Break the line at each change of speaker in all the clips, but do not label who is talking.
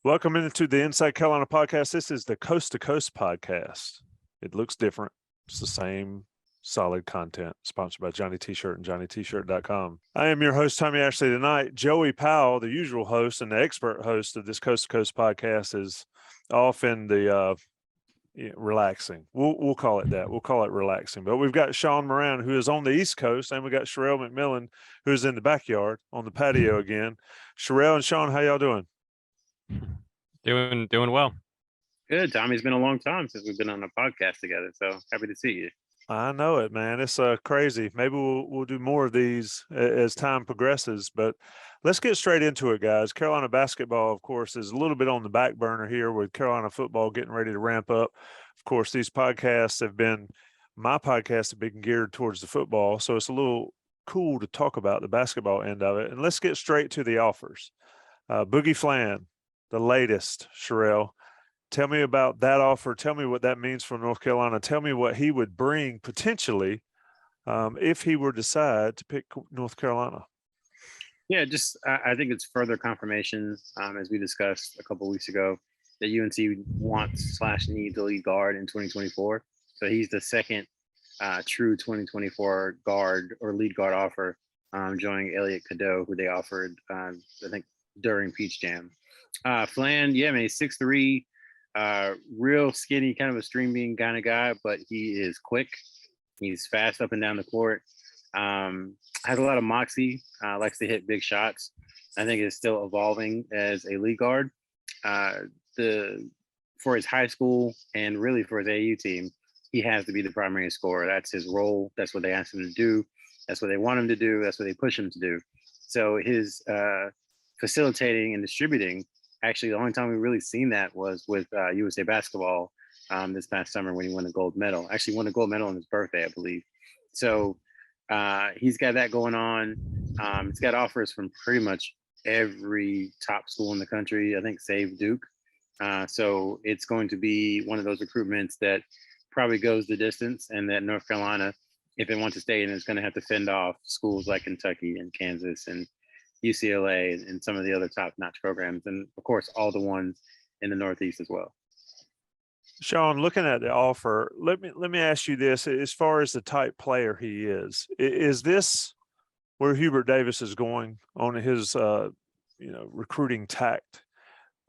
Welcome into the Inside Carolina podcast. This is the Coast to Coast podcast. It looks different. It's the same solid content, sponsored by Johnny T-Shirt and JohnnyT-Shirt.com. I am your host, Tommy Ashley. Tonight, Joey Powell, the usual host and the expert host of this Coast to Coast podcast, is off in the relaxing. We'll call it that. We'll call it relaxing. But we've got Sean Moran, who is on the East Coast, and we got Sherrell McMilland, who's in the backyard on the patio again. Sherrell and Sean, how y'all doing?
Doing well.
Good, Tommy. It's been a long time since we've been on a podcast together, so happy to see you.
I know it, man. It's crazy. Maybe we'll do more of these as time progresses, but let's get straight into it, guys. Carolina basketball, of course, is a little bit on the back burner here with Carolina football getting ready to ramp up. Of course, these podcasts my podcasts have been geared towards the football, so it's a little cool to talk about the basketball end of it. And let's get straight to the offers. Boogie Flan, the latest, Sherrell. Tell me about that offer. Tell me what that means for North Carolina. Tell me what he would bring potentially if he were to decide to pick North Carolina.
Yeah, I think it's further confirmation, as we discussed a couple of weeks ago, that UNC wants/needs a lead guard in 2024. So he's the second true 2024 guard or lead guard offer, joining Elliot Cadeau, who they offered, I think, during Peach Jam. Flan, yeah, man, he's 6'3", real skinny, kind of a stream bean kind of guy, but he is quick. He's fast up and down the court. Has a lot of moxie, likes to hit big shots. I think is still evolving as a lead guard. For his high school and really for his AU team, he has to be the primary scorer. That's his role. That's what they ask him to do. That's what they want him to do. That's what they push him to do. So his facilitating and distributing, actually, the only time we've really seen that was with USA Basketball this past summer when he won the gold medal. Actually won the gold medal on his birthday, I believe. So he's got that going on. He's got offers from pretty much every top school in the country, I think, save Duke. So it's going to be one of those recruitments that probably goes the distance, and that North Carolina, if it wants to stay in, is going to have to fend off schools like Kentucky and Kansas and UCLA and some of the other top-notch programs, and of course all the ones in the Northeast as well.
Sean, looking at the offer, let me ask you this: as far as the type player he is this where Hubert Davis is going on his recruiting tact,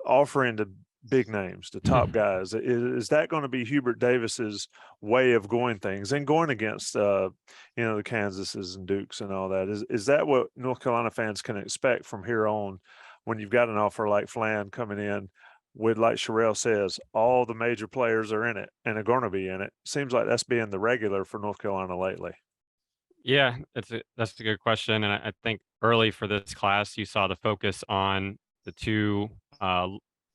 offering the big names, the top guys? Is that going to be Hubert Davis's way of going things and going against the Kansases and Dukes and all that? Is that what North Carolina fans can expect from here on when you've got an offer like Flan coming in with, like Sherrell says, all the major players are in it and are going to be in it? Seems like that's being the regular for North Carolina lately.
Yeah, that's a good question. And I think early for this class, you saw the focus on the two,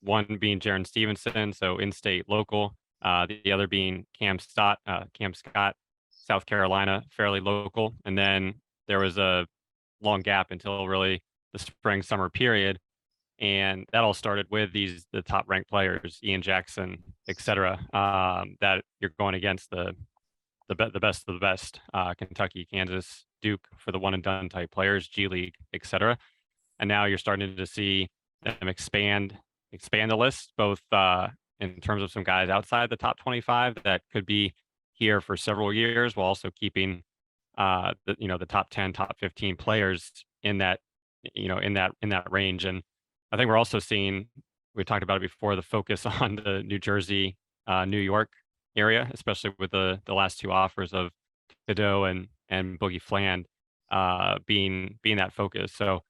one being Jaren Stevenson, so in-state local, the other being Cam Scott, South Carolina, fairly local. And then there was a long gap until really the spring summer period. And that all started with the top ranked players, Ian Jackson, et cetera, that you're going against the best of the best, Kentucky, Kansas, Duke for the one and done type players, G League, et cetera. And now you're starting to see them expand the list, both in terms of some guys outside the top 25 that could be here for several years, while also keeping the top 10, top 15 players in that range. And I think we're also seeing, we talked about it before, the focus on the New Jersey, New York area, especially with the last two offers of Cadeau and Boogie Flan being that focus. So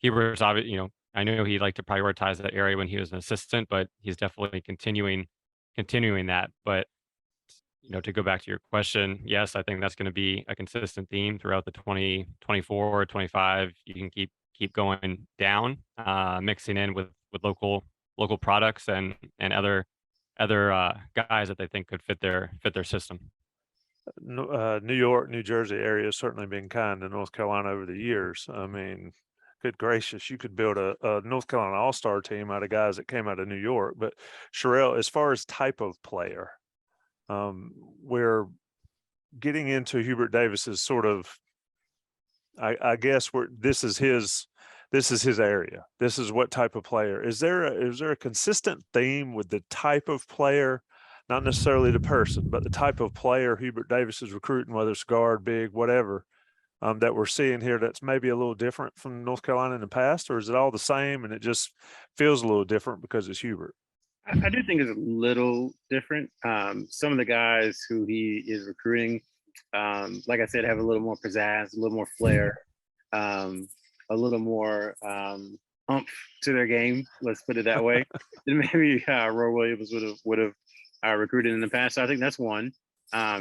Hubert's obviously, I know he liked to prioritize that area when he was an assistant, but he's definitely continuing that. But to go back to your question, yes, I think that's going to be a consistent theme throughout the 2024, 25. You can keep going down, mixing in with local products and other guys that they think could fit their system.
New York, New Jersey area has certainly been kind to North Carolina over the years. I mean, good gracious, you could build a North Carolina all-star team out of guys that came out of New York. But Sherrell, as far as type of player, we're getting into Hubert Davis's sort of, I guess this is this is his area. This is what type of player. Is there a consistent theme with the type of player, not necessarily the person, but the type of player Hubert Davis is recruiting, whether it's guard, big, whatever, that we're seeing here that's maybe a little different from North Carolina in the past, or is it all the same and it just feels a little different because it's Hubert?
I do think it's a little different. Some of the guys who he is recruiting, like I said, have a little more pizzazz, a little more flair, a little more oomph to their game. Let's put it that way. Than maybe Roy Williams would have recruited in the past. So I think that's one.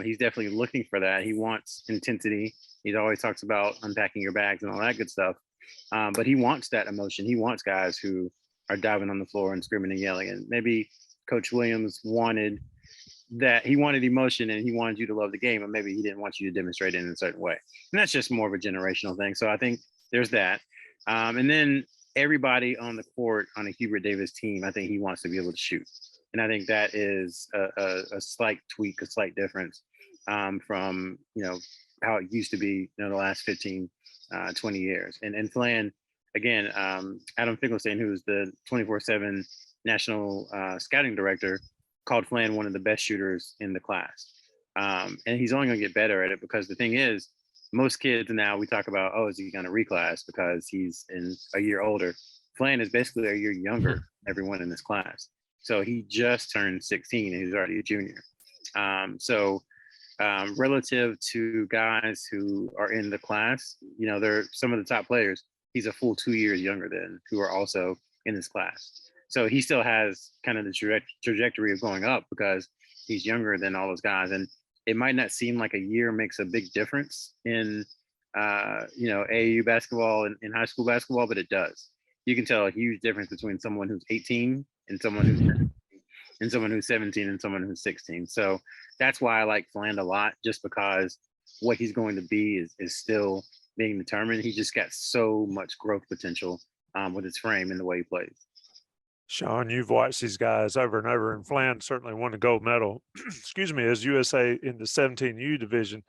He's definitely looking for that. He wants intensity. He always talks about unpacking your bags and all that good stuff. But he wants that emotion. He wants guys who are diving on the floor and screaming and yelling. And maybe Coach Williams wanted that. He wanted emotion and he wanted you to love the game, and maybe he didn't want you to demonstrate it in a certain way. And that's just more of a generational thing. So I think there's that. And then everybody on the court on a Hubert Davis team, I think he wants to be able to shoot. And I think that is a slight tweak, a slight difference from, how it used to be, the last 15, 20 years. And Flan, again, Adam Finkelstein, who's the 24/7 national scouting director, called Flan one of the best shooters in the class. And he's only going to get better at it, because the thing is, most kids now, we talk about, oh, is he going to reclass because he's in a year older? Flan is basically a year younger than everyone in this class. So he just turned 16 and he's already a junior. Relative to guys who are in the class, they're some of the top players. He's a full 2 years younger than, who are also in this class. So he still has kind of the trajectory of going up because he's younger than all those guys. And it might not seem like a year makes a big difference in, AAU basketball and in high school basketball, but it does. You can tell a huge difference between someone who's 18 and someone who's 17, and someone who's 17 and someone who's 16. So that's why I like Fland a lot, just because what he's going to be is still being determined. He just got so much growth potential with his frame and the way he plays.
Sean, you've watched these guys over and over, and Flan certainly won the gold medal, excuse me, as USA in the 17U division.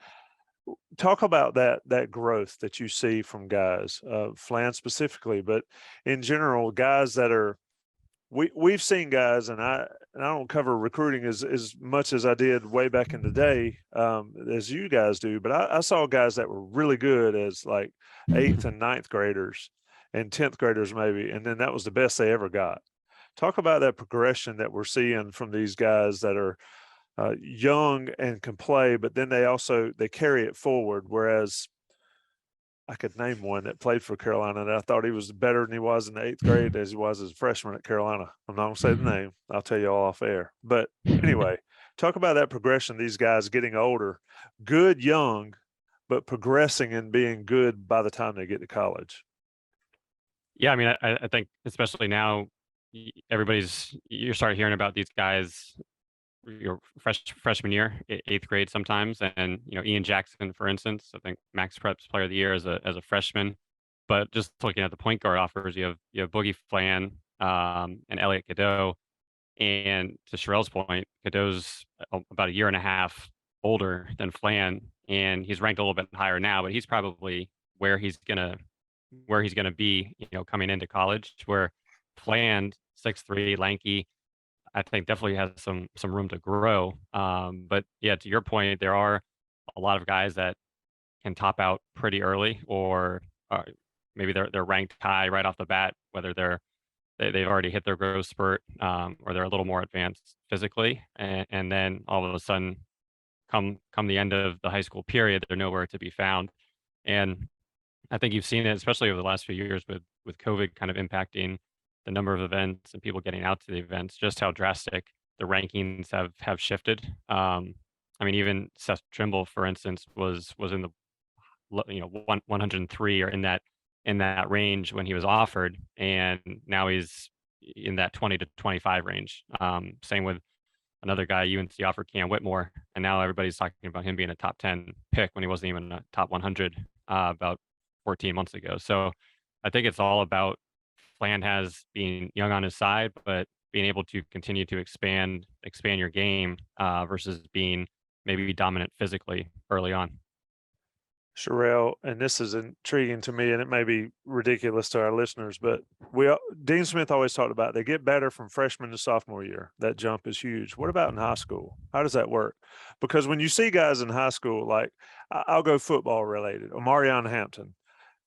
Talk about that growth that you see from guys, Flan specifically, but in general, guys that are, we've seen guys, and I don't cover recruiting as much as I did way back in the day, as you guys do, but I saw guys that were really good as like 8th and 9th graders and 10th graders maybe, and then that was the best they ever got. Talk about that progression that we're seeing from these guys that are young and can play, but then they carry it forward. Whereas I could name one that played for Carolina and I thought he was better than he was in the 8th grade as he was as a freshman at Carolina. I'm not gonna say the name. I'll tell you all off air. But anyway, talk about that progression. These guys getting older, good young, but progressing and being good by the time they get to college.
Yeah, I mean, I think especially now, you're starting hearing about these guys your freshman year, 8th grade sometimes, and Ian Jackson, for instance. I think Max Preps Player of the Year as a freshman. But just looking at the point guard offers, you have Boogie Flan and Elliot Cadeau. And to Sherrell's point, Cadeau's about a year and a half older than Flan, and he's ranked a little bit higher now, but he's probably where he's gonna be, coming into college. Where Flan, 6'3", lanky, I think definitely has some room to grow. But yeah, to your point, there are a lot of guys that can top out pretty early, or maybe they're ranked high right off the bat, whether they've already hit their growth spurt, or they're a little more advanced physically, and then all of a sudden, come the end of the high school period, they're nowhere to be found. And I think you've seen it, especially over the last few years with COVID kind of impacting the number of events and people getting out to the events, just how drastic the rankings have shifted. I mean, even Seth Trimble, for instance, was in the 103 or in that range when he was offered, and now he's in that 20 to 25 range. Same with another guy UNC offered, Cam Whitmore, and now everybody's talking about him being a top 10 pick when he wasn't even a top 100 about 14 months ago. So I think it's all about Flan has being young on his side, but being able to continue to expand your game versus being maybe dominant physically early on.
Sherrell, and this is intriguing to me, and it may be ridiculous to our listeners, but Dean Smith always talked about they get better from freshman to sophomore year. That jump is huge. What about in high school? How does that work? Because when you see guys in high school, like I'll go football related, Omarion Hampton,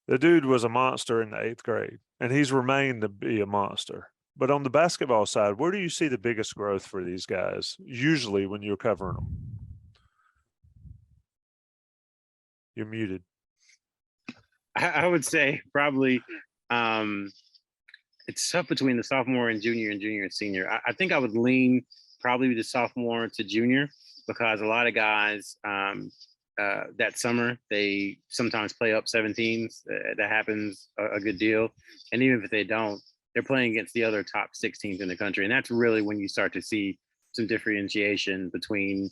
the dude was a monster in the 8th grade, and he's remained to be a monster. But on the basketball side, where do you see the biggest growth for these guys, usually when you're covering them? You're muted.
I would say probably it's tough between the sophomore and junior and senior. I think I would lean probably the sophomore to junior because a lot of guys that summer, they sometimes play up 17s. That happens a good deal. And even if they don't, they're playing against the other top 16s in the country. And that's really when you start to see some differentiation between,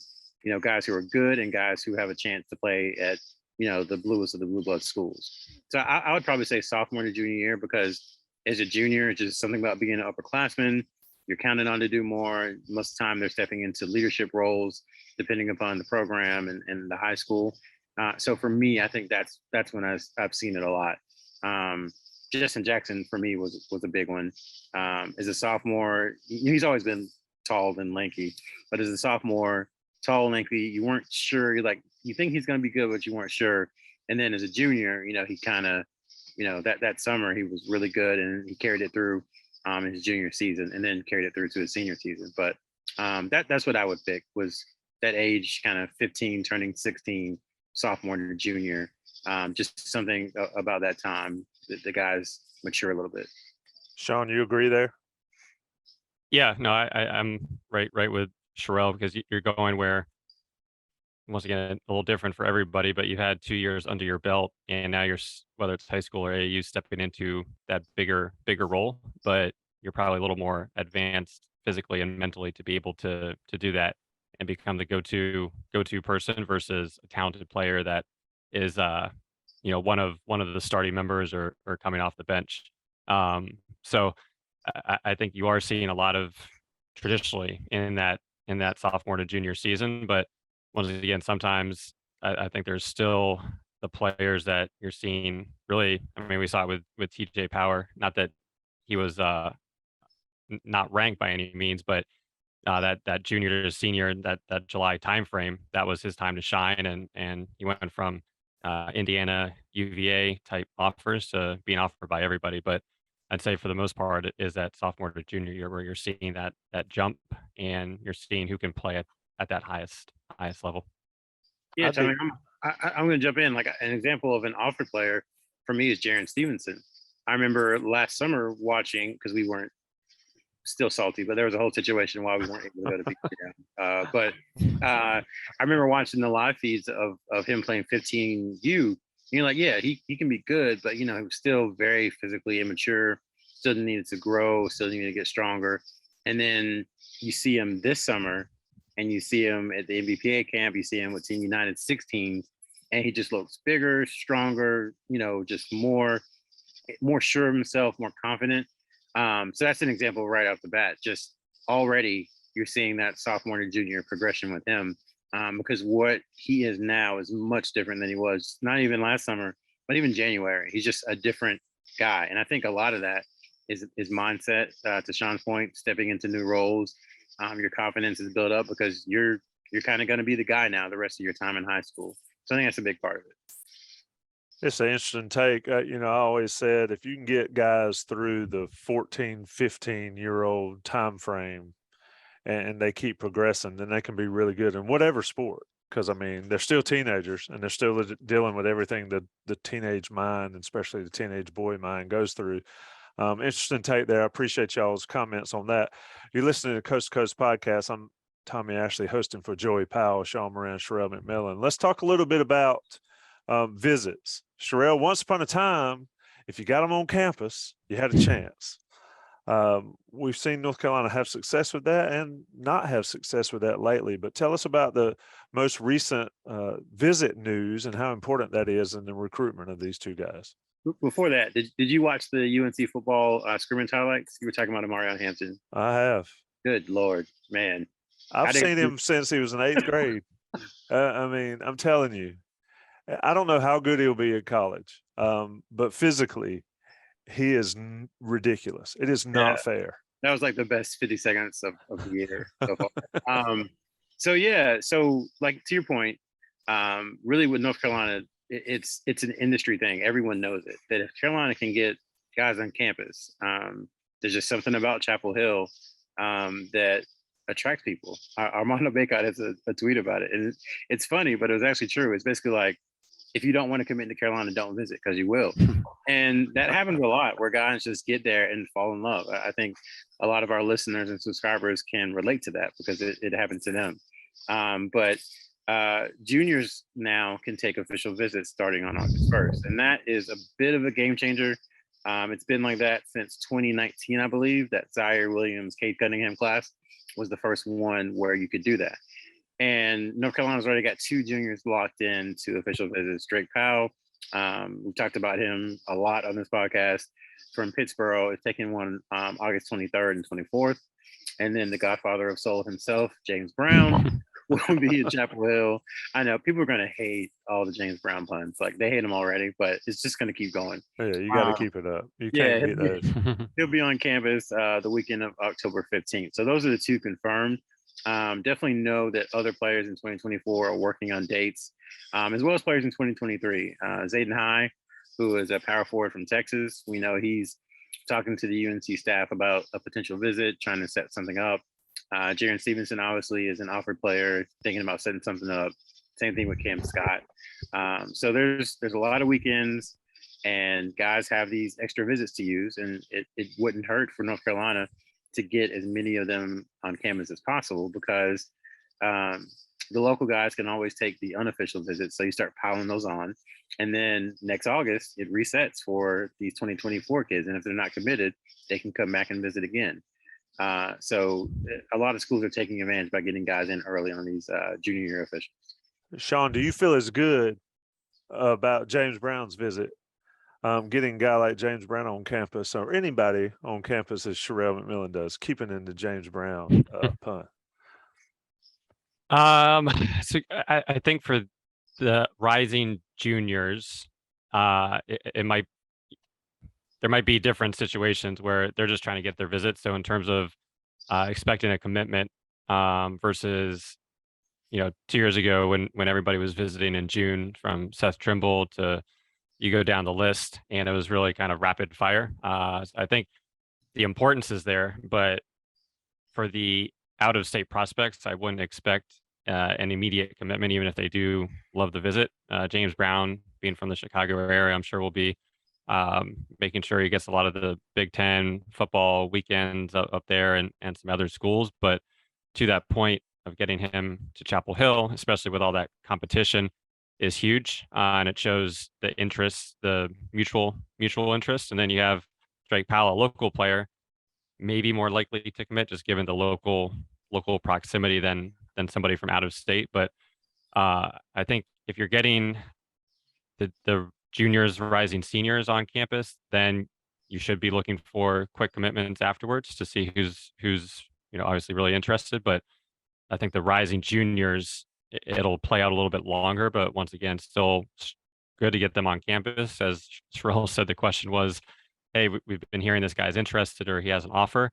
guys who are good and guys who have a chance to play at, the bluest of the blue blood schools. So I would probably say sophomore to junior year because as a junior, it's just something about being an upperclassman. You're counted on to do more. Most of the time they're stepping into leadership roles, depending upon the program and the high school. So for me, I think that's when I've seen it a lot. Justin Jackson for me was a big one. As a sophomore, he's always been tall and lanky, but as a sophomore, tall and lanky, you weren't sure. You think he's going to be good, but you weren't sure. And then as a junior, he kind of, that summer he was really good and he carried it through in his junior season and then carried it through to his senior season. But that's what I would pick was that age, kind of 15 turning 16, sophomore to junior. Just something about that time that the guys mature a little bit.
Sean, you agree there?
Yeah, no, I'm right with Sherrell because you're going where, once again, a little different for everybody, but you've had 2 years under your belt, and now you're, whether it's high school or AAU, stepping into that bigger role, but you're probably a little more advanced physically and mentally to be able to do that and become the go-to person versus a talented player that is, one of the starting members or coming off the bench. So I think you are seeing a lot of traditionally in that sophomore to junior season, but once again, sometimes I think there's still the players that you're seeing really. I mean, we saw it with TJ Power. Not that he was not ranked by any means, but that junior to senior, that July timeframe, that was his time to shine, and he went from Indiana, UVA type offers to being offered by everybody. But I'd say for the most part, it is that sophomore to junior year where you're seeing that jump and you're seeing who can play at that highest level.
Yeah, Tommy, I'm going to jump in. Like an example of an offered player for me is Jaren Stevenson. I remember last summer watching, because we weren't still salty, but there was a whole situation why we weren't able to go to BCM. But I remember watching the live feeds of him playing 15U. And you're like, yeah, he can be good, but he was still very physically immature, still needed to grow, still needed to get stronger. And then you see him this summer, and you see him at the NBPA camp, you see him with Team United 16s, and he just looks bigger, stronger, just more sure of himself, more confident. So that's an example right off the bat. Just already you're seeing that sophomore to junior progression with him, because what he is now is much different than he was, not even last summer, but even January. He's just a different guy. And I think a lot of that is his mindset, to Sean's point, stepping into new roles. Your confidence is built up because you're kind of going to be the guy now the rest of your time in high school. So I think that's a big part of it.
It's an interesting take. I always said if you can get guys through the 14, 15-year-old time frame and they keep progressing, then they can be really good in whatever sport. Because, they're still teenagers and they're still dealing with everything that the teenage mind, and especially the teenage boy mind, goes through. Interesting take there. I appreciate y'all's comments on that. You're listening to Coast to Coast Podcast. I'm Tommy Ashley, hosting for Joey Powell, Sean Moran, Sherrell McMilland. Let's talk a little bit about visits. Sherrell, once upon a time, if you got them on campus, you had a chance. We've seen North Carolina have success with that and not have success with that lately. But tell us about the most recent visit news and how important that is in the recruitment of these two guys.
Before that, did you watch the UNC football scrimmage highlights? You were talking about Omarion Hampton.
I have.
Good Lord, man.
I've seen him since he was in 8th grade. I'm telling you. I don't know how good he'll be in college, but physically, he is ridiculous. It is not fair.
That was like the best 50 seconds of the year so far. So yeah, so like to your point, really with North Carolina, it's an industry thing. Everyone knows it, that if Carolina can get guys on campus, there's just something about Chapel Hill that attracts people. Armando Bacot has a tweet about it, and it's funny, but it was actually true. It's basically like, if you don't want to commit to Carolina, don't visit, because you will. And that happens a lot, where guys just get there and fall in love. I think a lot of our listeners and subscribers can relate to that, because it happened to them. But juniors now can take official visits starting on August 1st. And that is a bit of a game changer. It's been like that since 2019, I believe. That Zaire Williams, Cade Cunningham class was the first one where you could do that. And North Carolina's already got 2 juniors locked in to official visits. Drake Powell, we talked about him a lot on this podcast, from Pittsburgh, is taking one August 23rd and 24th. And then the godfather of soul himself, James Brown, will be in Chapel Hill. I know people are going to hate all the James Brown puns. Like, they hate him already, but it's just going to keep going.
Yeah, you got to keep it up. You can't beat those.
He'll be on campus the weekend of October 15th. So those are the 2 confirmed. Definitely know that other players in 2024 are working on dates, as well as players in 2023. Zayden High, who is a power forward from Texas, we know he's talking to the UNC staff about a potential visit, trying to set something up. Jaren Stevenson obviously is an offered player, thinking about setting something up. Same thing with Cam Scott. So there's a lot of weekends, and guys have these extra visits to use, and it wouldn't hurt for North Carolina to get as many of them on campus as possible, because the local guys can always take the unofficial visits. So you start piling those on, and then next August it resets for these 2024 kids. And if they're not committed, they can come back and visit again. So a lot of schools are taking advantage by getting guys in early on these junior year officials.
Sean, do you feel as good about James Brown's visit? Getting a guy like James Brown on campus, or anybody on campus, as Sherrell McMilland does, keeping in the James Brown punt.
So I think for the rising juniors, there might be different situations where they're just trying to get their visits. So in terms of expecting a commitment versus, 2 years ago when everybody was visiting in June, from Seth Trimble to, you go down the list, and it was really kind of rapid fire. I think the importance is there, but for the out-of-state prospects, I wouldn't expect an immediate commitment, even if they do love the visit. James Brown, being from the Chicago area, I'm sure will be making sure he gets a lot of the Big Ten football weekends up there, and some other schools. But to that point of getting him to Chapel Hill, especially with all that competition, is huge, and it shows the interest, the mutual interest. And then you have Drake Powell, a local player, maybe more likely to commit, just given the local proximity than somebody from out of state. But I think if you're getting the juniors, rising seniors on campus, then you should be looking for quick commitments afterwards to see who's obviously really interested. But I think the rising juniors, it'll play out a little bit longer, but once again, still good to get them on campus. As Sherrell said, the question was, hey, we've been hearing this guy's interested, or he has an offer.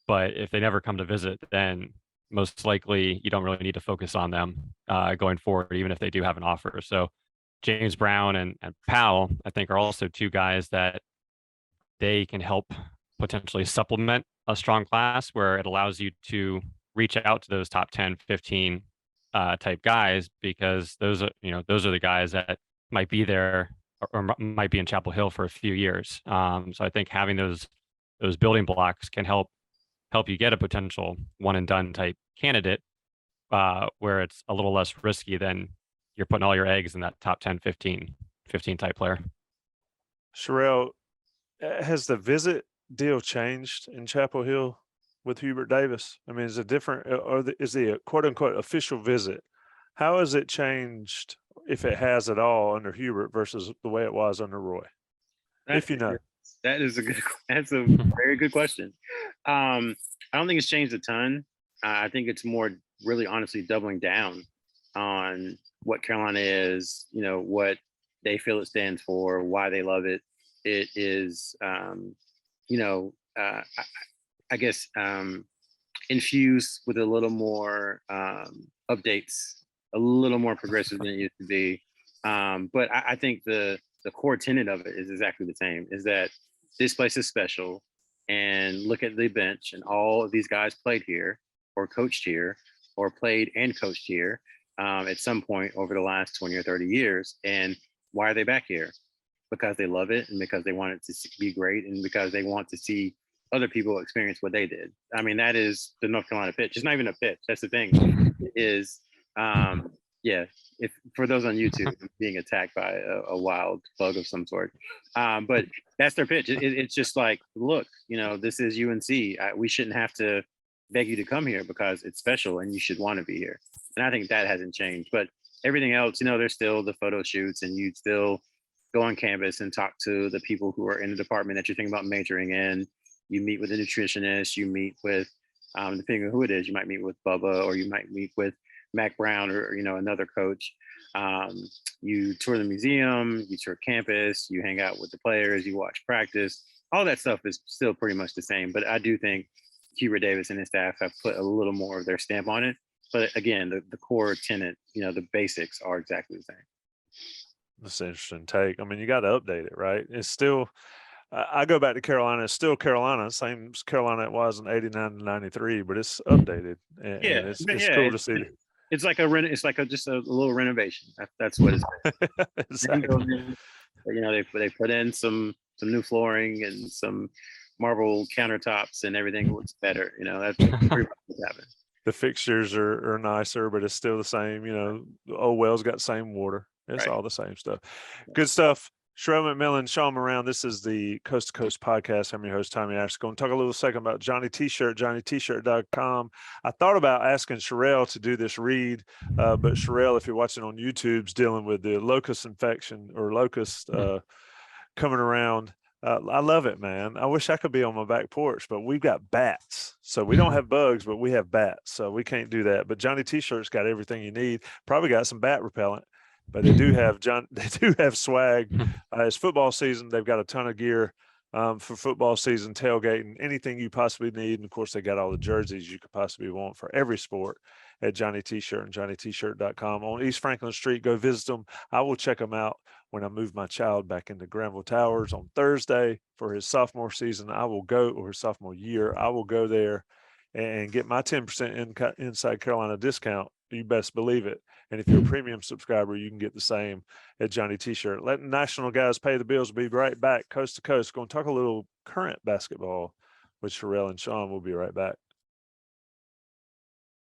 But if they never come to visit, then most likely you don't really need to focus on them going forward, even if they do have an offer. So James Brown and Powell, I think, are also 2 guys that they can help potentially supplement a strong class, where it allows you to reach out to those top 10, 15 type guys, because those are the guys that might be there or might be in Chapel Hill for a few years. So I think having those building blocks can help you get a potential one and done type candidate, where it's a little less risky than you're putting all your eggs in that top 10, 15 type player.
Sherrell, has the visit deal changed in Chapel Hill with Hubert Davis? I mean, is it different, or is the quote unquote official visit? How has it changed, if it has at all, under Hubert versus the way it was under Roy? If you know.
That's a very good question. I don't think it's changed a ton. I think it's more really honestly doubling down on what Carolina is, what they feel it stands for, why they love it. It is, I guess, infused with a little more updates, a little more progressive than it used to be. But I think the core tenet of it is exactly the same, is that this place is special. And look at the bench, and all of these guys played here or coached here or played and coached here at some point over the last 20 or 30 years. And why are they back here? Because they love it, and because they want it to be great, and because they want to see other people experience what they did. I mean, that is the North Carolina pitch. It's not even a pitch. That's the thing. It is, yeah. If for those on YouTube, being attacked by a wild bug of some sort, but that's their pitch. It's just like, look, this is UNC. We shouldn't have to beg you to come here because it's special and you should want to be here. And I think that hasn't changed. But everything else, there's still the photo shoots, and you'd still go on campus and talk to the people who are in the department that you're thinking about majoring in. You meet with a nutritionist, you meet with, depending on who it is, you might meet with Bubba, or you might meet with Mac Brown, or another coach. You tour the museum, you tour campus, you hang out with the players, you watch practice. All that stuff is still pretty much the same. But I do think Hubert Davis and his staff have put a little more of their stamp on it. But again, the core tenet, the basics are exactly the same.
That's an interesting take. I mean, you got to update it, right? It's still, I go back to Carolina. It's still Carolina, same as Carolina it was in '89 and '93, but it's updated, and it's cool to see.
It's like just a little renovation. That's what it's.
Exactly.
They put in some new flooring and some marble countertops, and everything looks better. That's pretty much what's happening.
The fixtures are nicer, but it's still the same. The old well's got the same water. It's all the same stuff. Good stuff. Sherrell McMilland, Sean Moran. This is the Coast to Coast podcast. I'm your host, Tommy Ashley. Going to talk a little second about Johnny T-shirt, johnnytshirt.com. I thought about asking Sherrell to do this read, but Sherrell, if you're watching on YouTube, is dealing with the locust infection or locust coming around. I love it, man. I wish I could be on my back porch, but we've got bats. So we don't have bugs, but we have bats. So we can't do that. But Johnny T-shirt's got everything you need. Probably got some bat repellent. But they do have swag. It's football season. They've got a ton of gear for football season, tailgating, anything you possibly need. And of course, they got all the jerseys you could possibly want for every sport at Johnny T-shirt and johnnytshirt.com on East Franklin Street. Go visit them. I will check them out when I move my child back into Granville Towers on Thursday for his sophomore season. Or his sophomore year. I will go there and get my 10% Inside Carolina discount. You best believe it. And if you're a premium subscriber, you can get the same at Johnny T-shirt. Letting national guys pay the bills. We'll be right back, coast to coast. Going to talk a little current basketball with Sherrell and Sean. We'll be right back.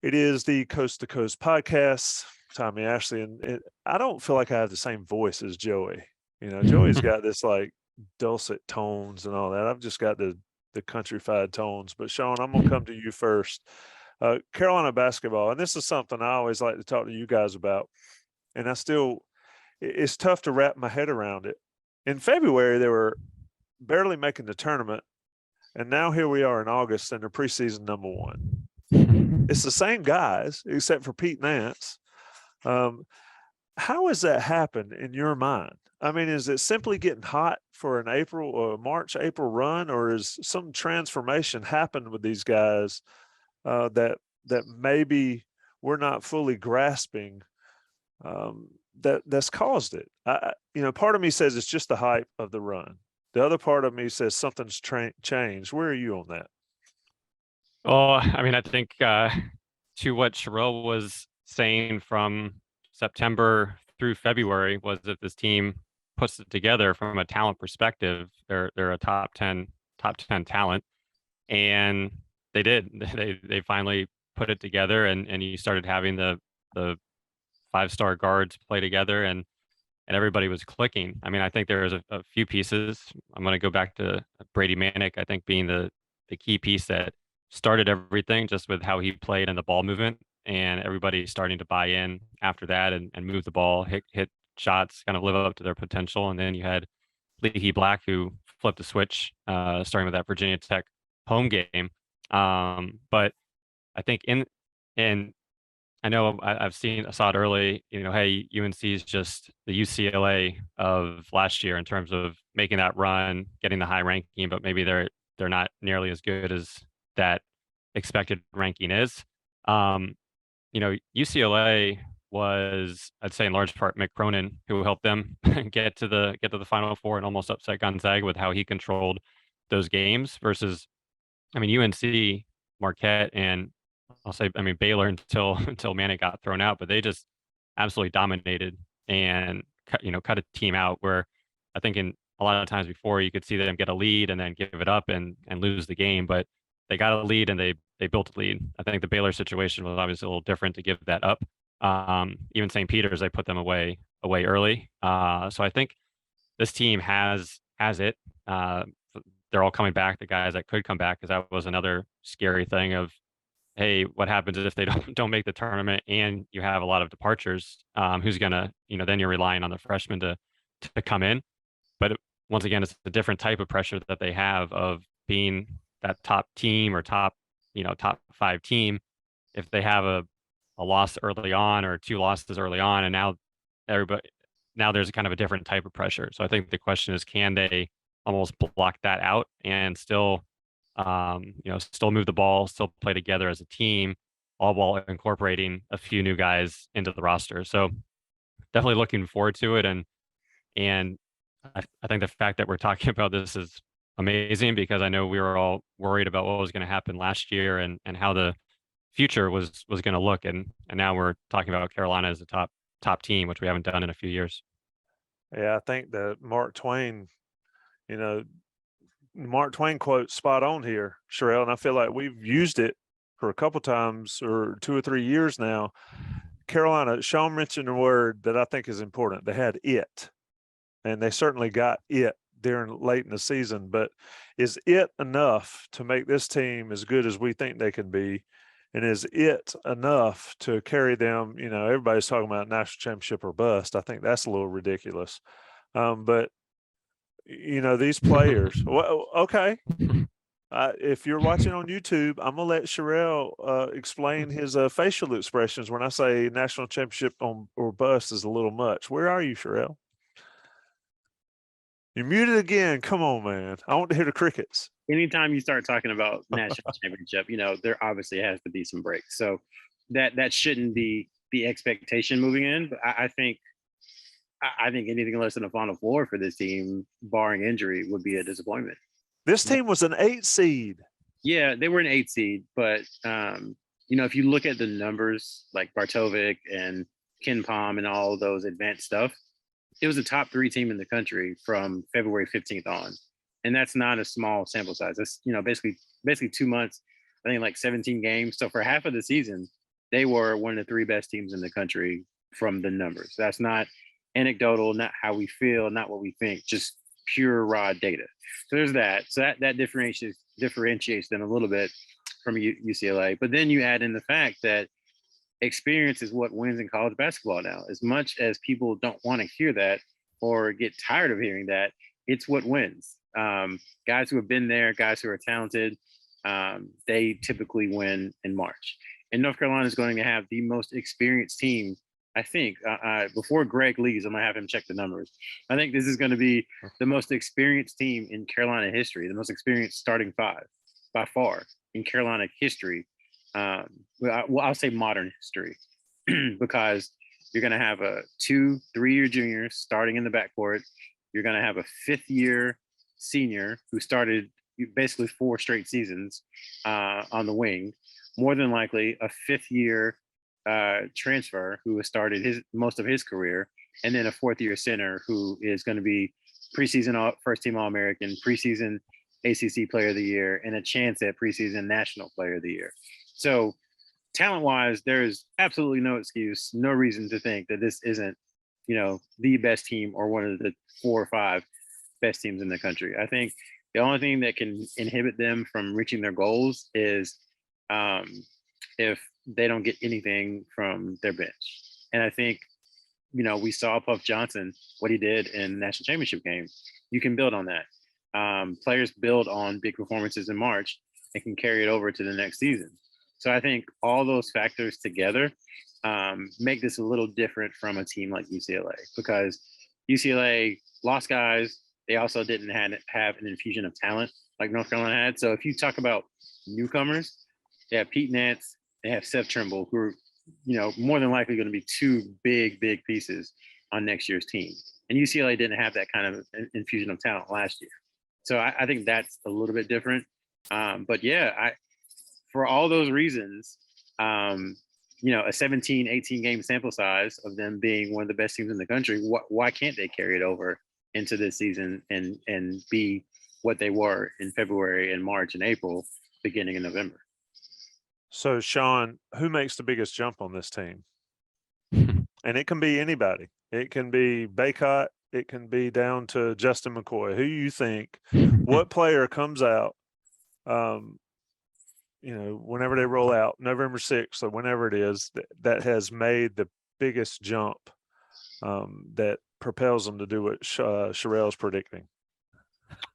It is the Coast to Coast podcast. Tommy Ashley, and I don't feel like I have the same voice as Joey. Joey's got this like dulcet tones and all that. I've just got the countrified tones. But Sean, I'm gonna come to you first. Carolina basketball, and this is something I always like to talk to you guys about. And it's tough to wrap my head around it. In February, they were barely making the tournament, and now here we are in August, and they're preseason number one. It's the same guys, except for Pete Nance. How has that happened in your mind? I mean, is it simply getting hot for an March-April run, or is some transformation happened with these guys that maybe we're not fully grasping that's caused it? Part of me says it's just the hype of the run. The other part of me says something's changed. Where are you on that?
Oh, I mean, I think to what Sherrell was saying from September through February was that this team puts it together from a talent perspective. They're a top 10 talent, and they did. They finally put it together, and you started having the 5-star guards play together, and everybody was clicking. I mean, I think there was a few pieces. I'm going to go back to Brady Manick, I think, being the key piece that started everything, just with how he played and the ball movement, and everybody starting to buy in after that and move the ball, hit shots, kind of live up to their potential. And then you had Leahy Black, who flipped the switch, starting with that Virginia Tech home game. But I think in I know I saw it early, hey, UNC is just the UCLA of last year in terms of making that run, getting the high ranking, but maybe they're not nearly as good as that expected ranking is. Um, UCLA was, I'd say in large part, Mick Cronin, who helped them get to the Final Four and almost upset Gonzaga with how he controlled those games versus, I mean, UNC, Marquette, and Baylor until until Manic got thrown out, but they just absolutely dominated and cut a team out where I think in a lot of times before you could see them get a lead and then give it up and lose the game, but they got a lead and they built a lead. I think the Baylor situation was obviously a little different to give that up. Even St. Peter's, they put them away early. So I think this team has it. They're all coming back. The guys that could come back, because that was another scary thing of, hey, what happens if they don't make the tournament and you have a lot of departures? Who's gonna, then you're relying on the freshmen to come in. But once again, it's a different type of pressure that they have of being that top team or top 5 team. If they have a loss early on or 2 losses early on, and now there's kind of a different type of pressure. So I think the question is, can they almost block that out and still still move the ball, still play together as a team, all while incorporating a few new guys into the roster. So definitely looking forward to it. And I think the fact that we're talking about this is amazing, because I know we were all worried about what was going to happen last year and how the future was going to look. And now we're talking about Carolina as a top team, which we haven't done in a few years.
Yeah, I think that Mark Twain quote spot on here, Sherrell, and I feel like we've used it for a couple times or 2 or 3 years now. Carolina, Sean mentioned a word that I think is important. They had it, and they certainly got it late in the season, but is it enough to make this team as good as we think they can be? And is it enough to carry them? Everybody's talking about national championship or bust. I think that's a little ridiculous. But these players. Well, okay. If you're watching on YouTube, I'm gonna let Sherrell explain his facial expressions when I say national championship or bust is a little much. Where are you, Sherrell? You're muted again. Come on, man. I want to hear the crickets.
Anytime you start talking about national championship, there obviously has to be some breaks. So that shouldn't be the expectation moving in. But I think anything less than a Final Four for this team, barring injury, would be a disappointment.
This team was an 8 seed.
Yeah, they were an 8 seed, but if you look at the numbers like Bartovic and Ken Palm and all of those advanced stuff, it was a top 3 team in the country from February 15th on. And that's not a small sample size. That's, basically 2 months, I think like 17 games. So for half of the season, they were one of the 3 best teams in the country from the numbers. That's not anecdotal, not how we feel, not what we think, just pure raw data. So there's that. So that differentiates them a little bit from UCLA. But then you add in the fact that experience is what wins in college basketball now. As much as people don't want to hear that or get tired of hearing that, it's what wins. Guys who have been there, guys who are talented, they typically win in March. And North Carolina is going to have the most experienced team, I think. Before Greg leaves, I'm going to have him check the numbers. I think this is going to be the most experienced team in Carolina history, the most experienced starting 5 by far in Carolina history. I'll say modern history, because you're going to have a 2 3-year junior starting in the backcourt. You're going to have a 5th-year senior who started basically 4 straight seasons on the wing. More than likely, a 5th-year transfer who has started most of his career, and then a 4th-year center who is going to be preseason first-team All-American, preseason ACC Player of the Year, and a chance at preseason National Player of the Year. So talent-wise, there is absolutely no excuse, no reason to think that this isn't, the best team or one of the 4 or 5 best teams in the country. I think the only thing that can inhibit them from reaching their goals is if they don't get anything from their bench. And I think, we saw Puff Johnson, what he did in the national championship game. You can build on that. Players build on big performances in March and can carry it over to the next season. So I think all those factors together make this a little different from a team like UCLA, because UCLA lost guys. They also didn't have an infusion of talent like North Carolina had. So if you talk about newcomers, they have Pete Nance, they have Seth Trimble, who are, more than likely going to be two big pieces on next year's team. And UCLA didn't have that kind of infusion of talent last year. So I think that's a little bit different. But yeah, for all those reasons, a 17, 18 game sample size of them being one of the best teams in the country, why can't they carry it over into this season and be what they were in February and March and April, beginning in November?
So, Sean, who makes the biggest jump on this team? And it can be anybody. It can be Baycott. It can be down to Justin McCoy. Who you think, what player comes out, whenever they roll out November 6th or whenever it is, that has made the biggest jump that propels them to do what Sherrell's predicting?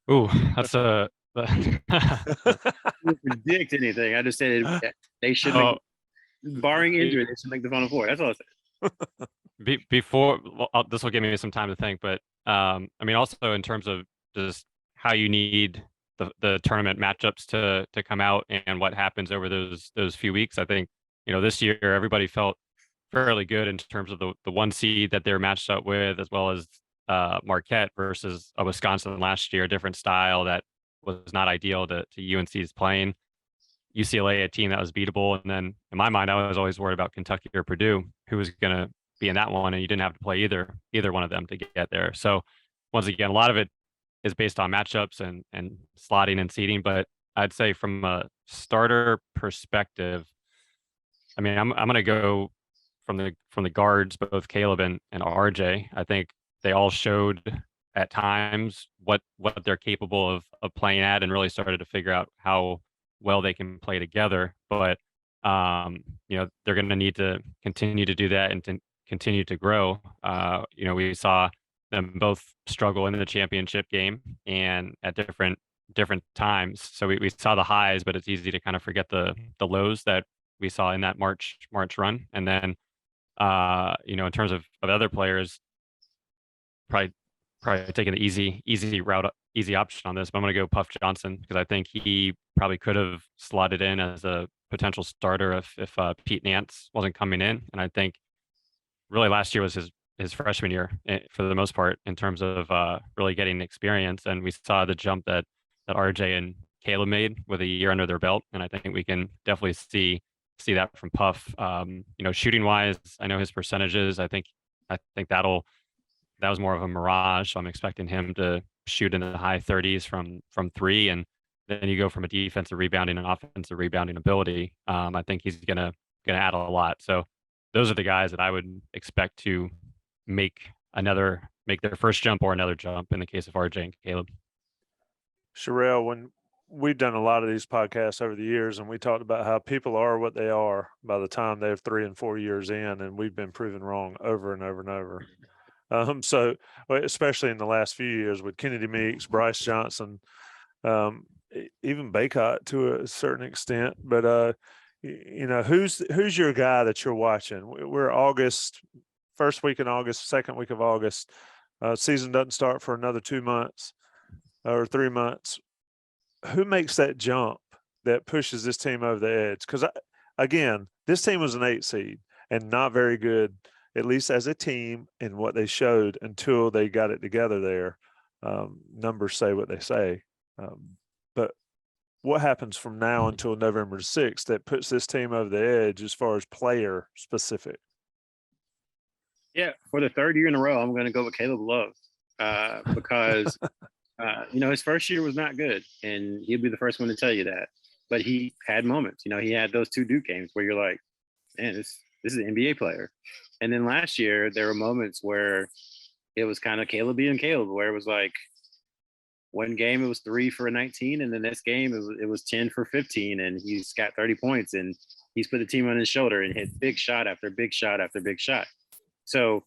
Ooh, that's a.
Predict anything. I just said they should barring injury, they should make the Final Four. That's all I said.
Before this will give me some time to think, but also in terms of just how you need the tournament matchups to come out and what happens over those few weeks, I think this year everybody felt fairly good in terms of the one seed that they're matched up with, as well as Marquette versus Wisconsin last year, a different style that was not ideal to UNC's playing. UCLA, a team that was beatable, and then in my mind, I was always worried about Kentucky or Purdue, who was going to be in that one, and you didn't have to play either one of them to get there. So once again, a lot of it is based on matchups and slotting and seeding, but I'd say from a starter perspective, I'm going to go from the guards, both Caleb and RJ. I think they all showed at times what they're capable of playing at, and really started to figure out how well they can play together. But they're going to need to continue to do that and to continue to grow. We saw them both struggle in the championship game and at different times. So we saw the highs, but it's easy to kind of forget the lows that we saw in that March run. And then in terms of other players, probably taking the easy route, easy option on this, but I'm going to go Puff Johnson, because I think he probably could have slotted in as a potential starter if Pete Nance wasn't coming in. And I think really last year was his freshman year for the most part, in terms of really getting experience. And we saw the jump that RJ and Caleb made with a year under their belt. And I think we can definitely see that from Puff. Shooting wise, I know his percentages. I think that was more of a mirage. So I'm expecting him to shoot in the high 30s from three, and then you go from a defensive rebounding and offensive rebounding ability. I think he's gonna add a lot. So those are the guys that I would expect to make their first jump or another jump in the case of RJ and Caleb.
Sherrell, when we've done a lot of these podcasts over the years, and we talked about how people are what they are by the time they're 3 and 4 years in, and we've been proven wrong over and over and over. So especially in the last few years with Kennedy Meeks, Bryce Johnson, even Baycott to a certain extent. But who's your guy that you're watching? We're August, first week in August, second week of August. Season doesn't start for another 2 months or 3 months. Who makes that jump that pushes this team over the edge? Because again, this team was an 8 seed and not very good, at least as a team, in what they showed until they got it together there. Numbers say what they say. But what happens from now until November 6th that puts this team over the edge as far as player specific?
Yeah, for the third year in a row, I'm going to go with Caleb Love because, his first year was not good, and he'll be the first one to tell you that. But he had moments. He had those 2 Duke games where you're like, man, this is an NBA player. And then last year, there were moments where it was kind of Caleb being Caleb, where it was like one game it was 3 for 19, and the next game it was 10 for 15, and he's got 30 points, and he's put the team on his shoulder and hit big shot after big shot after big shot. So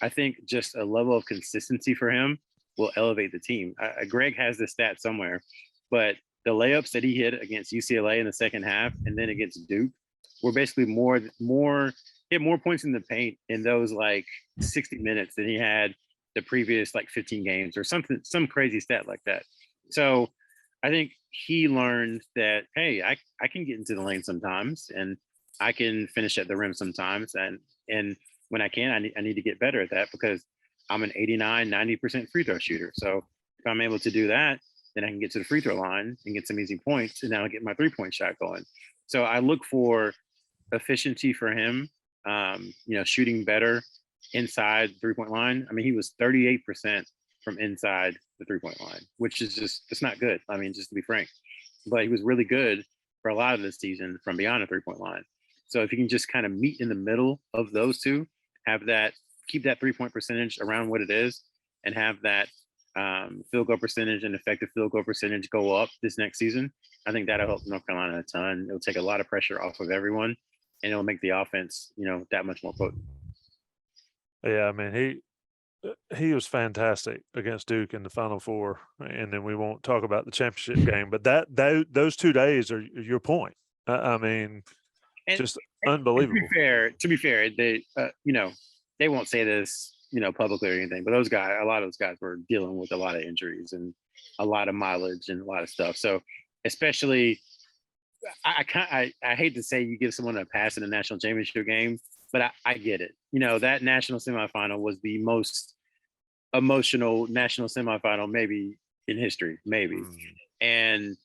I think just a level of consistency for him will elevate the team. Greg has this stat somewhere, but the layups that he hit against UCLA in the second half and then against Duke were basically more he had more points in the paint in those like 60 minutes than he had the previous like 15 games or something, some crazy stat like that. So I think he learned that, hey, I can get into the lane sometimes and I can finish at the rim sometimes. And when I can, I need to get better at that because I'm an 89, 90% free throw shooter. So if I'm able to do that, then I can get to the free throw line and get some easy points, and then I'll get my 3-point shot going. So I look for efficiency for him, shooting better inside the 3-point line. I mean, he was 38% from inside the 3-point line, which is just, it's not good. I mean, just to be frank, but he was really good for a lot of the season from beyond the 3-point line. So if you can just kind of meet in the middle of those two, have that, keep that 3-point percentage around what it is, and have that field goal percentage and effective field goal percentage go up this next season, I think that'll help North Carolina a ton. It'll take a lot of pressure off of everyone, and it'll make the offense, that much more potent.
Yeah, I mean, he was fantastic against Duke in the Final Four, and then we won't talk about the championship game. But those 2 days are your point. I mean, just unbelievable.
To be fair, they they won't say this publicly or anything, but a lot of those guys were dealing with a lot of injuries and a lot of mileage and a lot of stuff. So especially, I hate to say you give someone a pass in a national championship game, but I get it. That national semifinal was the most emotional national semifinal maybe in history, maybe. And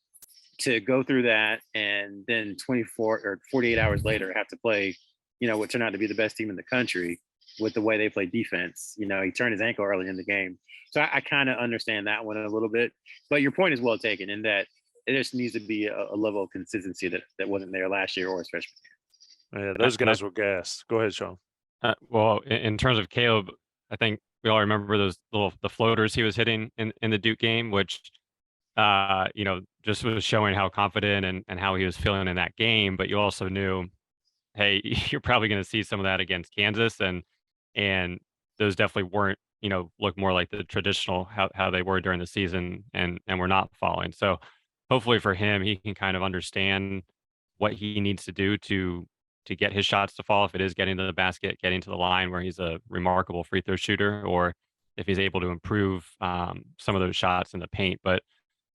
to go through that and then 24 or 48 hours later have to play, what turned out to be the best team in the country with the way they play defense. He turned his ankle early in the game. So I kind of understand that one a little bit, but your point is well taken in that it just needs to be a level of consistency that wasn't there last year or his freshman
year. Yeah, those guys were gassed. Go ahead, Sean.
Well, in terms of Caleb, I think we all remember the floaters he was hitting in the Duke game, which just was showing how confident and how he was feeling in that game. But you also knew, hey, you're probably going to see some of that against Kansas, and those definitely weren't, look more like the traditional how they were during the season, and we're not following. So hopefully for him, he can kind of understand what he needs to do to get his shots to fall, if it is getting to the basket, getting to the line where he's a remarkable free throw shooter, or if he's able to improve some of those shots in the paint. But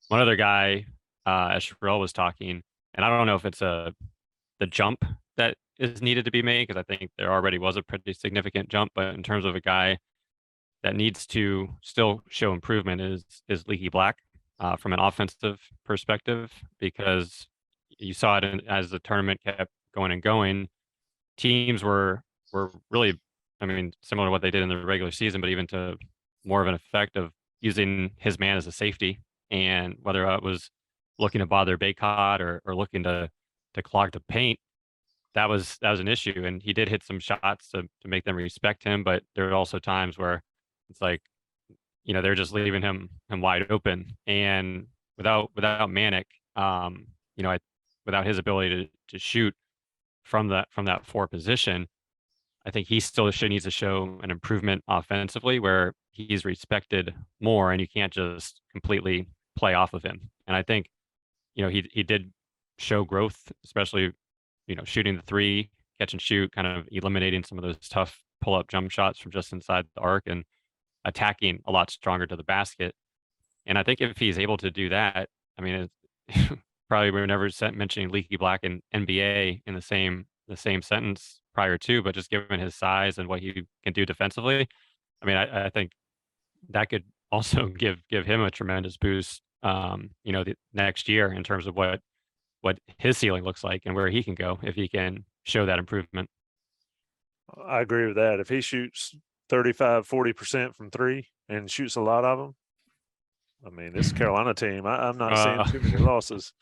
one other guy, as Sherrell was talking, and I don't know if it's the jump that is needed to be made, because I think there already was a pretty significant jump, but in terms of a guy that needs to still show improvement is Leaky Black from an offensive perspective, because you saw it as the tournament kept going and going. Teams were really, I mean, similar to what they did in the regular season, but even to more of an effect of using his man as a safety, and whether it was looking to bother Baycott or looking to clog the paint, that was an issue. And he did hit some shots to make them respect him, but there are also times where it's like, they're just leaving him wide open. And without Manic, without his ability to shoot from that 4 position, I think he still needs to show an improvement offensively where he's respected more, and you can't just completely play off of him. And I think, he did show growth, especially, shooting the 3, catch and shoot, kind of eliminating some of those tough pull-up jump shots from just inside the arc and attacking a lot stronger to the basket. And I think if he's able to do that, I mean, probably we were never mentioning Leaky Black and NBA in the same sentence prior to, but just given his size and what he can do defensively, I mean, I think that could also give him a tremendous boost, the next year in terms of what his ceiling looks like and where he can go if he can show that improvement.
I agree with that. If he shoots 35-40% from 3 and shoots a lot of them, I mean, this Carolina team, I'm not seeing too many losses.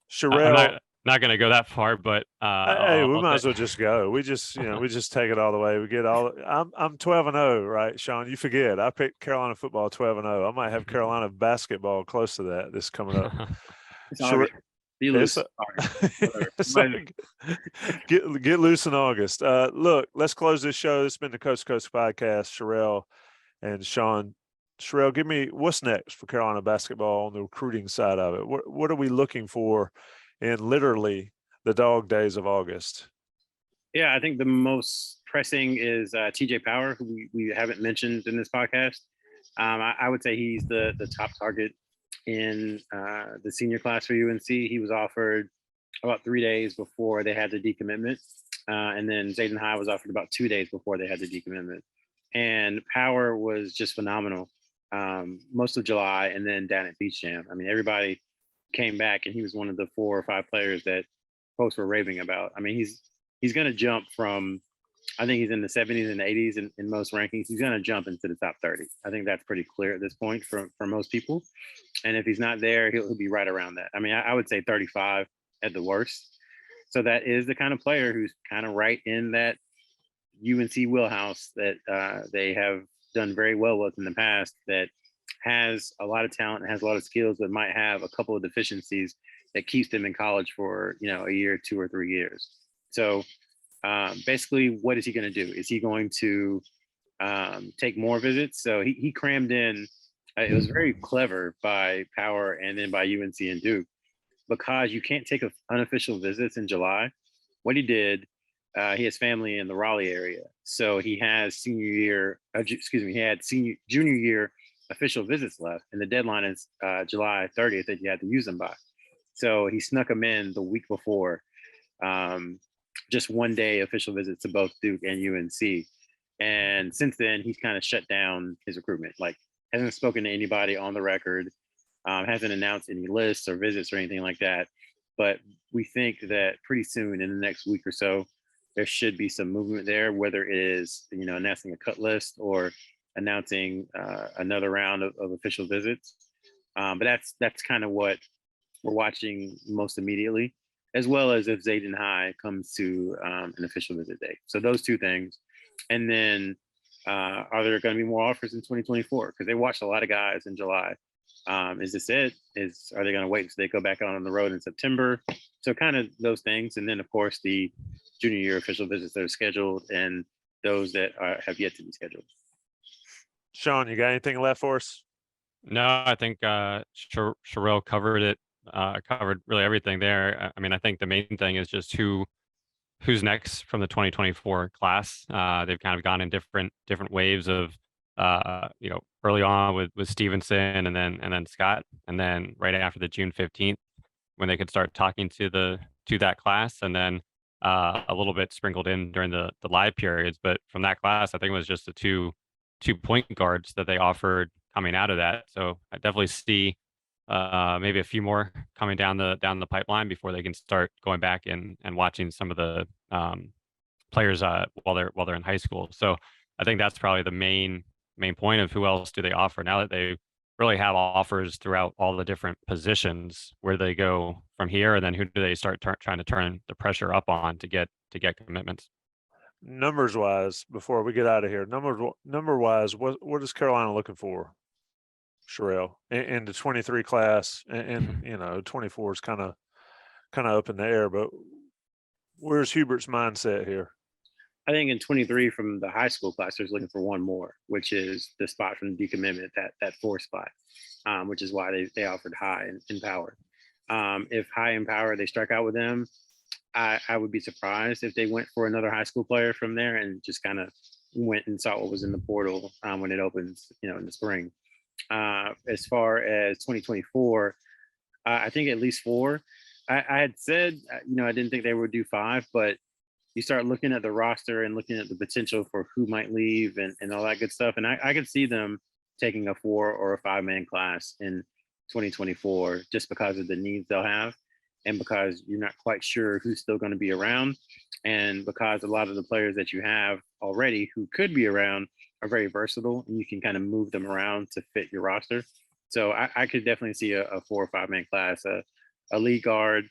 Sherrell,
I'm not going to go that far, but
hey, we might as well just go. We just, we just take it all the way. We get all. I'm 12-0, right, Sean? You forget I picked Carolina football 12-0. I might have Carolina basketball close to that this coming up. Get loose in August. Look, let's close this show. This has been the Coast to Coast podcast. Sherrell and Sean. Sherrell, give me what's next for Carolina basketball on the recruiting side of it. What are we looking for in literally the dog days of August?
Yeah, I think the most pressing is TJ Power, who we haven't mentioned in this podcast. I would say he's the top target in the senior class for UNC. He was offered about 3 days before they had the decommitment. And then Zayden High was offered about 2 days before they had the decommitment. And Power was just phenomenal most of July and then down at Beach Jam. I mean, everybody came back and he was one of the 4 or 5 players that folks were raving about. I mean, he's going to jump from, I think he's in the 70s and 80s in most rankings. He's going to jump into the top 30. I think that's pretty clear at this point for most people. And if he's not there, he'll be right around that. I mean, I would say 35 at the worst. So that is the kind of player who's kind of right in that UNC wheelhouse that they have done very well with in the past, that has a lot of talent, has a lot of skills, but might have a couple of deficiencies that keeps them in college for, a year, 2 or 3 years. So basically, what is he going to do? Is he going to take more visits? So he crammed in. It was very clever by Power and then by UNC and Duke, because you can't take unofficial visits in July. What he did, he has family in the Raleigh area, so he has junior year official visits left, and the deadline is July 30th that you had to use them by. So he snuck them in the week before, just 1 day official visits to both Duke and UNC. And since then, he's kind of shut down his recruitment. Like, hasn't spoken to anybody on the record, hasn't announced any lists or visits or anything like that. But we think that pretty soon, in the next week or so, there should be some movement there, whether it is, announcing a cut list or announcing another round of official visits. But that's kind of what we're watching most immediately, as well as if Zayden High comes to an official visit date. So those two things. And then are there going to be more offers in 2024? Because they watched a lot of guys in July. Is this it? Are they going to wait until they go back on the road in September? So kind of those things. And then, of course, the junior year official visits that are scheduled and those that have yet to be scheduled.
Sean, you got anything left for us?
No, I think Sherrell covered it. Covered really everything there. I mean, I think the main thing is just who's next from the 2024 class. They've kind of gone in different waves of early on with Stevenson and then Scott, and then right after the June 15th when they could start talking to that class, and then a little bit sprinkled in during the live periods. But from that class, I think it was just the two point guards that they offered coming out of that. So I definitely see maybe a few more coming down the pipeline before they can start going back and watching some of the players while they're in high school. So I think that's probably the main point of who else do they offer now that they really have offers throughout all the different positions. Where they go from here, and then who do they start trying to turn the pressure up on to get commitments?
Numbers wise, before we get out of here, number wise, what is Carolina looking for, Sherrell, in the 23 class? And 24 is kind of up in the air, but where's Hubert's mindset here?
I think in 23 from the high school class, there's looking for one more, which is the spot from the decommitment, that 4 spot, which is why they offered High in Power. If High in Power, they strike out with them, I would be surprised if they went for another high school player from there and just kind of went and saw what was in the portal when it opens, in the spring. As far as 2024, I think at least 4. I had said, I didn't think they would do 5, but you start looking at the roster and looking at the potential for who might leave and all that good stuff. And I could see them taking a 4 or a 5-man class in 2024 just because of the needs they'll have, and because you're not quite sure who's still going to be around, and because a lot of the players that you have already who could be around are very versatile and you can kind of move them around to fit your roster. So I could definitely see a 4 or 5-man class, a lead guard,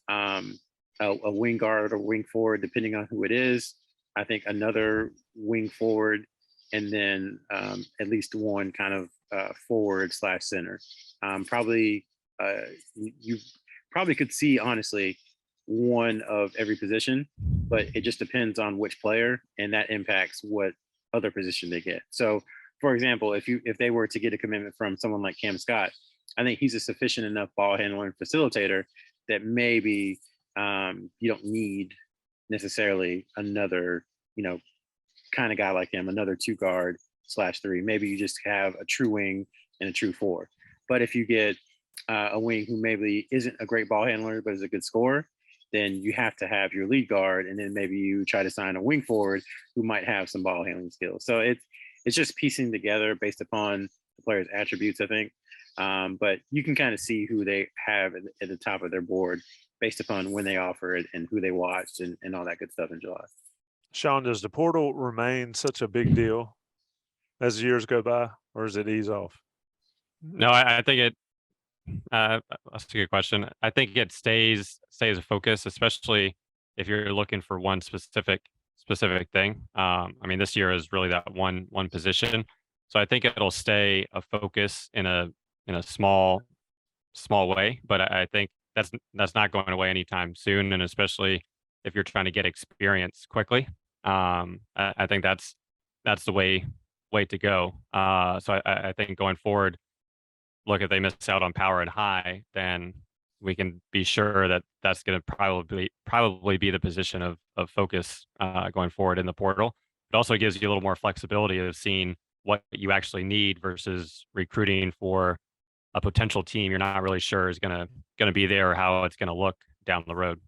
a wing guard or wing forward, depending on who it is. I think another wing forward, and then at least one kind of forward / center. Probably you probably could see, honestly, one of every position, but it just depends on which player, and that impacts what other position they get. So, for example, if they were to get a commitment from someone like Cam Scott, I think he's a sufficient enough ball handler and facilitator that maybe you don't need necessarily another, kind of guy like him, another 2 guard/3. Maybe you just have a true wing and a true 4. But if you get a wing who maybe isn't a great ball handler but is a good scorer, then you have to have your lead guard, and then maybe you try to sign a wing forward who might have some ball handling skills. So it's just piecing together based upon the player's attributes, I think. But you can kind of see who they have at the top of their board based upon when they offer it and who they watched and all that good stuff in July.
Sean, does the portal remain such a big deal as years go by, or does it ease off?
No, I think it. That's a good question. I think it stays a focus, especially if you're looking for one specific thing. I mean, this year is really that one position, so I think it'll stay a focus in a small way. But I think that's not going away anytime soon, and especially if you're trying to get experience quickly. I think that's the way to go. So I think going forward, look, if they miss out on power and high, then we can be sure that that's going to probably be the position of focus going forward in the portal. It also gives you a little more flexibility of seeing what you actually need versus recruiting for a potential team you're not really sure is going to be there or how it's going to look down the road.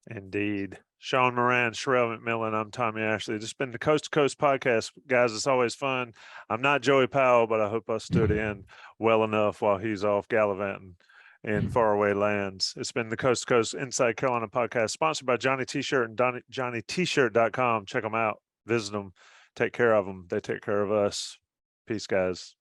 Indeed. Sean Moran, Sherrell, McMilland, I'm Tommy Ashley. This has been the Coast to Coast podcast. Guys, it's always fun. I'm not Joey Powell, but I hope I stood in well enough while he's off gallivanting in faraway lands. It's been the Coast to Coast Inside Carolina podcast, sponsored by Johnny T-Shirt and JohnnyT-Shirt.com. Check them out. Visit them. Take care of them. They take care of us. Peace, guys.